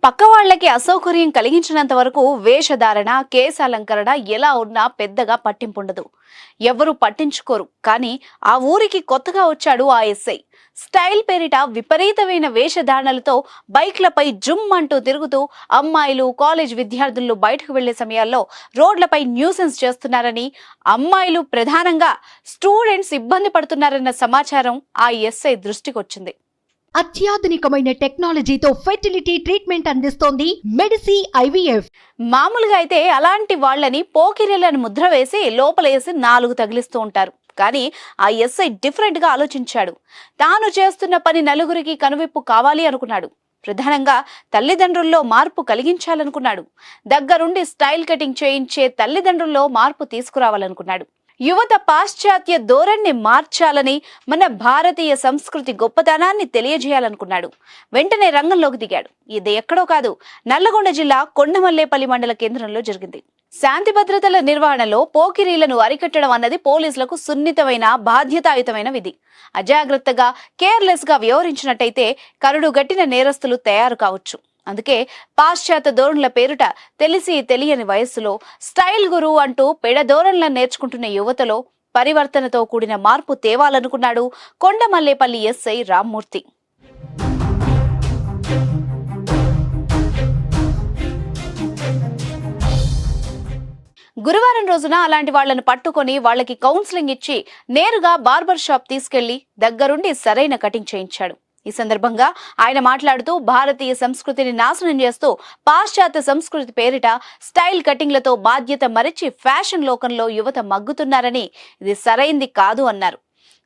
పక్క వాళ్ళకి అసౌకర్యం కలిగించినంత వరకు వేషధారణ, కేశాలంకరణ ఎలా ఉన్నా పెద్దగా పట్టింపుండదు. ఎవరు పట్టించుకోరు. కానీ ఆ ఊరికి కొత్తగా వచ్చాడు ఆ ఎస్ఐ. స్టైల్ పేరిట విపరీతమైన వేషధారణలతో బైక్లపై జుమ్ అంటూ తిరుగుతూ అమ్మాయిలు, కాలేజ్ విద్యార్థులు బయటకు వెళ్లే సమయాల్లో రోడ్లపై న్యూసెన్స్ చేస్తున్నారని, అమ్మాయిలు ప్రధానంగా స్టూడెంట్స్ ఇబ్బంది పడుతున్నారన్న సమాచారం ఆ ఎస్ఐ దృష్టికొచ్చింది. అత్యాధునికమైన టెక్నాలజీతో ఫెర్టిలిటీ ట్రీట్మెంట్ అందిస్తోంది మెడిసి ఐవీఎఫ్. మామూలుగా అయితే అలాంటి వాళ్ళని పోకిరీలను ముద్ర వేసి లోపలేసి 4 తగిలిస్తూ ఉంటారు. కానీ ఆ ఎస్ఐ డిఫరెంట్ గా ఆలోచించాడు. తాను చేస్తున్న పని నలుగురికి కనువిప్పు కావాలి అనుకున్నాడు. ప్రధానంగా తల్లిదండ్రుల్లో మార్పు కలిగించాలనుకున్నాడు. దగ్గరుండి స్టైల్ కటింగ్ చేయించే తల్లిదండ్రుల్లో మార్పు తీసుకురావాలనుకున్నాడు. యువత పాశ్చాత్య ధోరణిని మార్చాలని, మన భారతీయ సంస్కృతి గొప్పతనాన్ని తెలియజేయాలనుకున్నాడు. వెంటనే రంగంలోకి దిగాడు. ఇది ఎక్కడో కాదు, నల్లగొండ జిల్లా కొండమల్లేపల్లి మండల కేంద్రంలో జరిగింది. శాంతి భద్రతల నిర్వహణలో పోకిరీలను అరికట్టడం అన్నది పోలీసులకు సున్నితమైన, బాధ్యతాయుతమైన విధి. అజాగ్రత్తగా, కేర్లెస్ గా వ్యవహరించినట్టయితే కరుడు గట్టిన నేరస్తులు తయారు కావచ్చు. అందుకే పాశ్చాత్య ధోరణుల పేరుట తెలిసి తెలియని వయస్సులో స్టైల్ గురు అంటూ పెడధోరణులను నేర్చుకుంటున్న యువతలో పరివర్తనతో కూడిన మార్పు తేవాలనుకున్నాడు కొండమల్లేపల్లి ఎస్ఐ రామ్మూర్తి. గురువారం రోజున అలాంటి వాళ్లను పట్టుకొని వాళ్ళకి కౌన్సిలింగ్ ఇచ్చి నేరుగా బార్బర్ షాప్ తీసుకెళ్లి దగ్గరుండి సరైన కటింగ్ చేయించాడు. ఈ సందర్భంగా ఆయన మాట్లాడుతూ భారతీయ సంస్కృతిని నాశనం చేస్తూ పాశ్చాత్య సంస్కృతి పేరిట స్టైల్ కటింగ్లతో బాధ్యత మరిచి ఫ్యాషన్ లోకంలో యువత మగ్గుతున్నారని, ఇది సరైంది కాదు అన్నారు.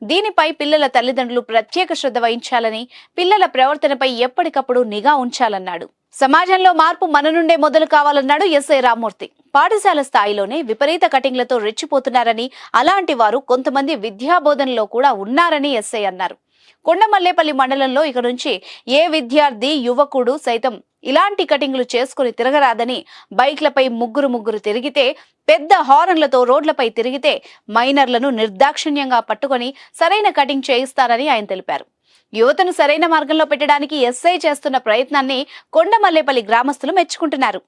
దీనిపై పిల్లల తల్లిదండ్రులు ప్రత్యేక శ్రద్ధ వహించాలని, పిల్లల ప్రవర్తనపై ఎప్పటికప్పుడు నిఘా ఉంచాలన్నాడు. సమాజంలో మార్పు మన నుండే మొదలు కావాలన్నాడు ఎస్ఐ రామ్మూర్తి. పాఠశాల స్థాయిలోనే విపరీత కటింగ్లతో రెచ్చిపోతున్నారని, అలాంటి వారు కొంతమంది విద్యాబోధనలో కూడా ఉన్నారని ఎస్ఐ అన్నారు. కొండమల్లేపల్లి మండలంలో ఇక నుంచి ఏ విద్యార్థి, యువకుడు సైతం ఇలాంటి కటింగ్లు చేసుకుని తిరగరాదని, బైక్లపై ముగ్గురు తిరిగితే, పెద్ద హారన్లతో రోడ్లపై తిరిగితే మైనర్లను నిర్దాక్షిణ్యంగా పట్టుకొని సరైన కటింగ్ చేయిస్తారని ఆయన తెలిపారు. యువతను సరైన మార్గంలో పెట్టడానికి ఎస్ఐ చేస్తున్న ప్రయత్నాన్ని కొండమల్లేపల్లి గ్రామస్తులు మెచ్చుకుంటున్నారు.